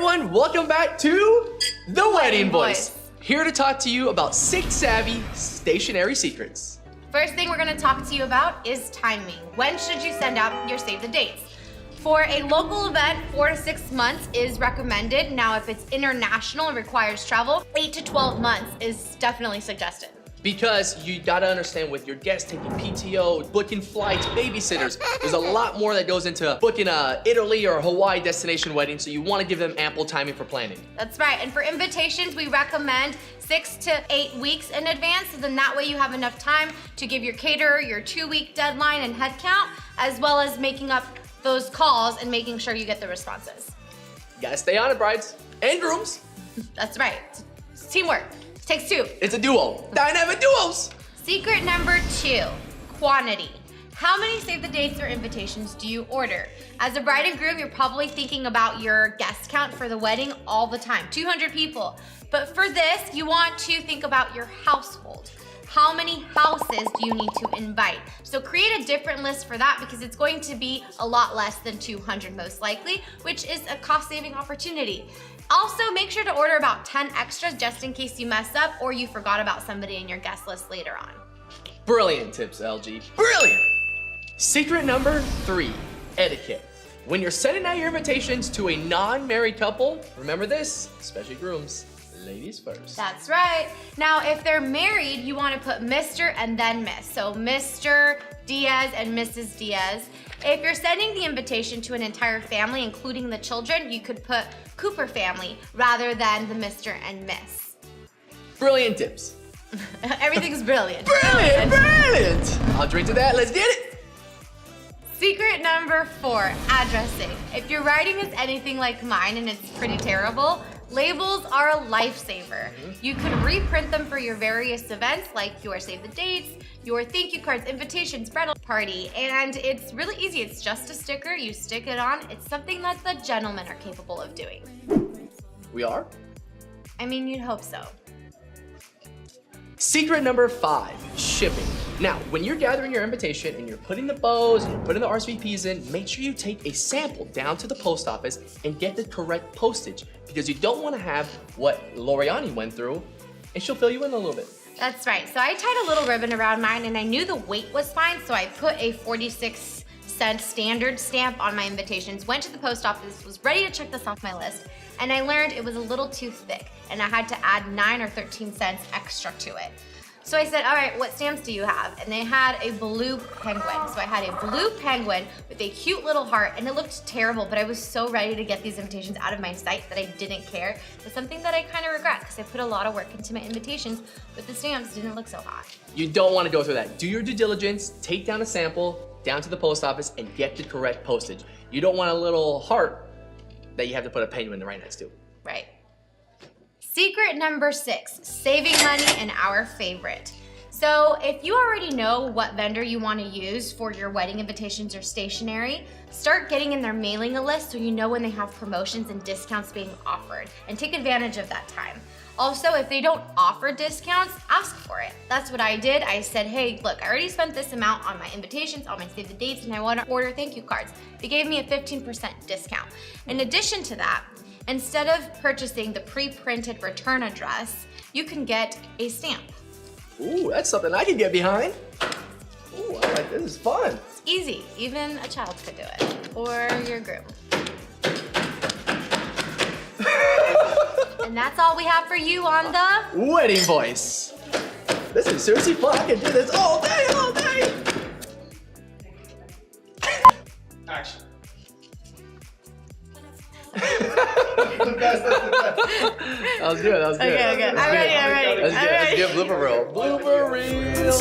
everyone, welcome back to The Wedding Voice. Here to talk to you about 6 savvy stationery secrets. First thing we're gonna talk to you about is timing. When should you send out your save the dates? For a local event, 4 to 6 months is recommended. Now, if it's international and requires travel, 8 to 12 months is definitely suggested. Because you gotta understand with your guests taking PTO, booking flights, babysitters, there's a lot more that goes into booking a Italy or Hawaii destination wedding, so you wanna give them ample timing for planning. That's right, and for invitations, we recommend 6 to 8 weeks in advance, so then that way you have enough time to give your caterer your 2-week deadline and head count, as well as making up those calls and making sure you get the responses. You gotta stay on it, brides and grooms. That's right, it's teamwork. Takes 2. It's a duo. Dynamic duos. Secret number 2, quantity. How many save the dates or invitations do you order? As a bride and groom, you're probably thinking about your guest count for the wedding all the time, 200 people. But for this, you want to think about your household. How many houses do you need to invite? So create a different list for that because it's going to be a lot less than 200 most likely, which is a cost-saving opportunity. Also, make sure to order about 10 extras just in case you mess up or you forgot about somebody in your guest list later on. Brilliant tips, LG. Brilliant! Secret number 3, etiquette. When you're sending out your invitations to a non-married couple, remember this, especially grooms, ladies first. That's right. Now, if they're married, you want to put Mr. and then Miss. So Mr. Diaz and Mrs. Diaz. If you're sending the invitation to an entire family, including the children, you could put Cooper family rather than the Mr. and Miss. Brilliant tips. Everything's brilliant. Brilliant! I'll drink to that, let's get it! Secret number 4, addressing. If your writing is anything like mine and it's pretty terrible, labels are a lifesaver. You could reprint them for your various events like your save the dates, your thank you cards, invitations, bridal party, and it's really easy. It's just a sticker, you stick it on. It's something that the gentlemen are capable of doing. We are? I mean, you'd hope so. Secret number 5, shipping. Now, when you're gathering your invitation and you're putting the bows and you're putting the RSVPs in, make sure you take a sample down to the post office and get the correct postage because you don't want to have what Loreani went through and she'll fill you in a little bit. That's right. So I tied a little ribbon around mine and I knew the weight was fine, so I put a 46-cent standard stamp on my invitations, went to the post office, was ready to check this off my list, and I learned it was a little too thick and I had to add 9 or 13 cents extra to it. So I said, all right, what stamps do you have? And they had a blue penguin. So I had a blue penguin with a cute little heart, and it looked terrible, but I was so ready to get these invitations out of my sight that I didn't care. It's something that I kind of regret because I put a lot of work into my invitations, but the stamps didn't look so hot. You don't want to go through that. Do your due diligence, take down a sample, down to the post office, and get the correct postage. You don't want a little heart that you have to put a penguin right next to. Right. Secret number 6, saving money in our favorite. So if you already know what vendor you want to use for your wedding invitations or stationery, start getting in their mailing list so you know when they have promotions and discounts being offered, and take advantage of that time. Also, if they don't offer discounts, ask for it. That's what I did. I said, hey, look, I already spent this amount on my invitations, on my save the dates, and I want to order thank you cards. They gave me a 15% discount. In addition to that, instead of purchasing the pre-printed return address, you can get a stamp. Ooh, that's something I can get behind. Ooh, I like this. Is fun. It's easy. Even a child could do it. Or your groom. And that's all we have for you on the Wedding Voice. This is seriously fun. I can do this all day, all day. Action. That was good. That was good. Okay. I'm ready. Let's get blooper reel. Blooper reel.